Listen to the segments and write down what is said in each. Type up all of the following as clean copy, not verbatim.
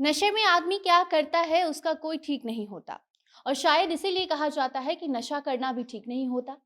नशे में आदमी क्या करता है उसका कोई ठीक नहीं होता और शायद इसीलिए कहा जाता है कि नशा करना भी ठीक नहीं होता।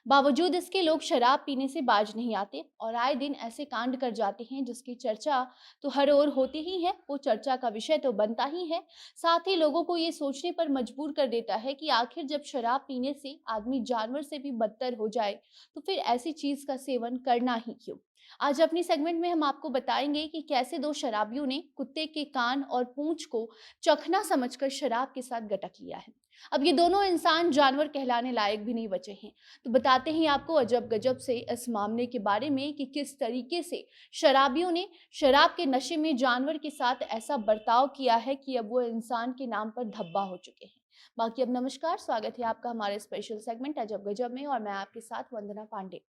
बावजूद इसके लोग शराब पीने से बाज नहीं आते और आए दिन ऐसे कांड कर जाते हैं जिसकी चर्चा तो हर ओर होती ही है। वो चर्चा का विषय तो बनता ही है, साथ ही लोगों को ये सोचने पर मजबूर कर देता है कि आखिर जब शराब पीने से आदमी जानवर से भी बदतर हो जाए तो फिर ऐसी चीज का सेवन करना ही क्यों। आज अपनी सेगमेंट में हम आपको बताएंगे कि कैसे दो शराबियों ने कुत्ते के कान और पूंछ को चखना समझकर शराब के साथ गटक लिया है। अब ये दोनों इंसान जानवर कहलाने लायक भी नहीं बचे हैं। तो बताते हैं आपको अजब गजब से इस मामले के बारे में कि किस तरीके से शराबियों ने शराब के नशे में जानवर के साथ ऐसा बर्ताव किया है कि अब वो इंसान के नाम पर धब्बा हो चुके हैं। बाकी अब नमस्कार, स्वागत है आपका हमारे स्पेशल सेगमेंट अजब गजब में और मैं आपके साथ वंदना पांडे।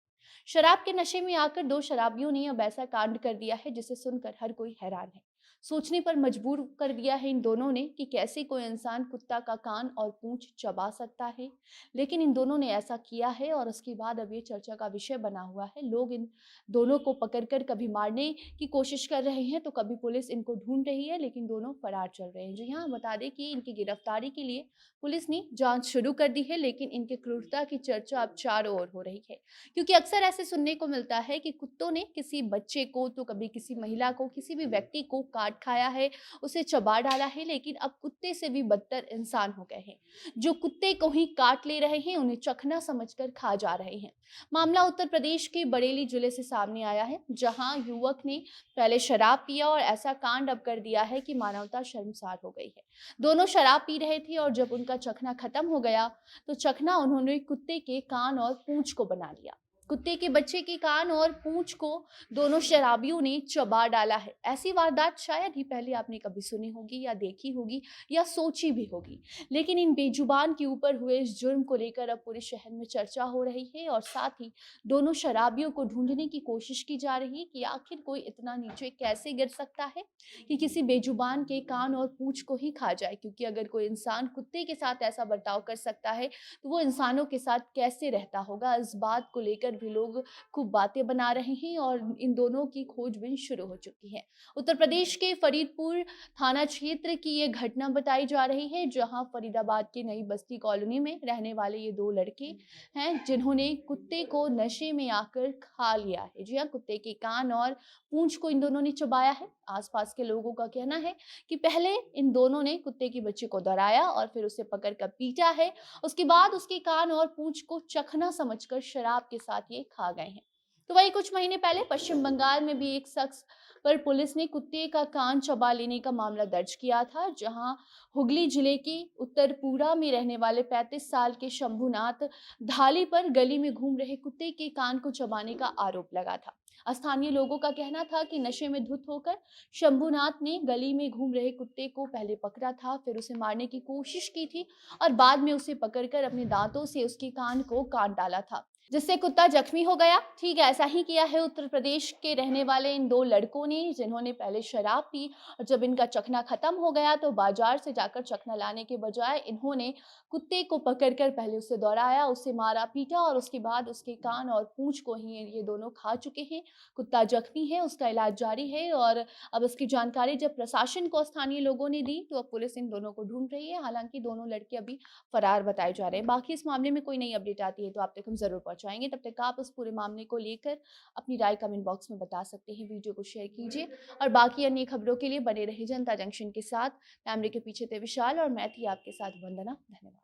शराब के नशे में आकर दो शराबियों ने अब ऐसा कांड कर दिया है जिसे सुनकर हर कोई हैरान है। सोचने पर मजबूर कर दिया है इन दोनों ने कि कैसे कोई इंसान कुत्ता का कान और पूंछ चबा सकता है। लेकिन इन दोनों ने ऐसा किया है और उसके बाद अब ये चर्चा का विषय बना हुआ है। लोग इन दोनों को पकड़कर कभी मारने की कोशिश कर रहे हैं तो कभी पुलिस इनको ढूंढ रही है, लेकिन दोनों फरार चल रहे हैं। जी हाँ, बता दें कि इनकी गिरफ्तारी के लिए पुलिस ने जांच शुरू कर दी है, लेकिन इनकी क्रूरता की चर्चा अब चारों ओर हो रही है। क्योंकि अक्सर ऐसे सुनने को मिलता है कि कुत्तों ने किसी बच्चे को तो कभी किसी महिला को, किसी भी व्यक्ति को काट खाया है, उसे चबा डाला है, लेकिन अब कुत्ते से भी बदतर इंसान हो गए हैं जो कुत्ते को ही काट ले रहे हैं, उन्हें चखना समझकर खा जा रहे हैं। मामला उत्तर प्रदेश के बरेली जिले से सामने आया है, जहां युवक ने पहले शराब पिया और ऐसा कांड अब कर दिया है कि मानवता शर्मसार हो गई है। दोनों शराब पी रहे थे और जब उनका चखना खत्म हो गया तो चखना उन्होंने कुत्ते के कान और पूंछ को बना लिया। कुत्ते के बच्चे के कान और पूंछ को दोनों शराबियों ने चबा डाला है। ऐसी वारदात शायद ही पहले आपने कभी सुनी होगी या देखी होगी या सोची भी होगी। लेकिन इन बेजुबान के ऊपर हुए इस जुर्म को लेकर अब पूरे शहर में चर्चा हो रही है और साथ ही दोनों शराबियों को ढूंढने की कोशिश की जा रही है कि आखिर कोई इतना नीचे कैसे गिर सकता है कि किसी बेजुबान के कान और पूंछ को ही खा जाए। क्योंकि अगर कोई इंसान कुत्ते के साथ ऐसा बर्ताव कर सकता है तो वो इंसानों के साथ कैसे रहता होगा। इस बात को लेकर भी लोग खूब बातें बना रहे हैं और इन दोनों की खोजबीन शुरू हो चुकी है। उत्तर प्रदेश के फरीदपुर थाना क्षेत्र की ये घटना बताई जा रही है, जहां फरीदाबाद की नई बस्ती कॉलोनी में रहने वाले ये दो लड़के हैं जिन्होंने कुत्ते को नशे में आकर खा लिया है। जी हाँ, कुत्ते के कान और पूंछ को इन दोनों ने चबाया है। आसपास के लोगों का कहना है कि पहले इन दोनों ने कुत्ते के बच्चे को डराया और फिर उसे पकड़कर पीटा है। उसके बाद उसके कान और पूंछ को चखना समझकर शराब के साथ ये खा गए हैं। तो वही कुछ महीने पहले पश्चिम बंगाल में भी एक शख्स पर पुलिस ने कुत्ते का कान चबा लेने का मामला दर्ज किया था, जहां हुगली जिले के उत्तरपुरा में रहने वाले 35 साल के शंभुनाथ ढाली पर गली में घूम रहे कुत्ते के कान को चबाने का आरोप लगा था। स्थानीय लोगों का कहना था कि नशे में धुत होकर शंभुनाथ ने गली में घूम रहे कुत्ते को पहले पकड़ा था, फिर उसे मारने की कोशिश की थी और बाद में उसे पकड़कर अपने दांतों से उसके कान को काट डाला था, जिससे कुत्ता जख्मी हो गया। ठीक ऐसा ही किया है उत्तर प्रदेश के रहने वाले इन दो लड़कों ने, जिन्होंने पहले शराब पी और जब इनका चखना खत्म हो गया तो बाजार से जाकर चखना लाने के बजाय इन्होंने कुत्ते को पकड़कर पहले उसे दौड़ाया, उसे मारा पीटा और उसके बाद उसके कान और पूंछ को ही ये दोनों खा चुके हैं। कुत्ता जख्मी है, उसका इलाज जारी है और अब इसकी जानकारी जब प्रशासन को स्थानीय लोगों ने दी तो अब पुलिस इन दोनों को ढूंढ रही है। हालांकि दोनों लड़के अभी फरार बताए जा रहे हैं। बाकी इस मामले में कोई नई अपडेट आती है तो आप तक हम जरूर पहुंचाएंगे। तब तक आप इस पूरे मामले को लेकर अपनी राय कमेंट बॉक्स में बता सकते हैं। वीडियो को शेयर कीजिए और बाकी अन्य खबरों के लिए बने रहे जनता जंक्शन के साथ। कैमरे के पीछे थे विशाल और मैं थी आपके साथ वंदना। धन्यवाद।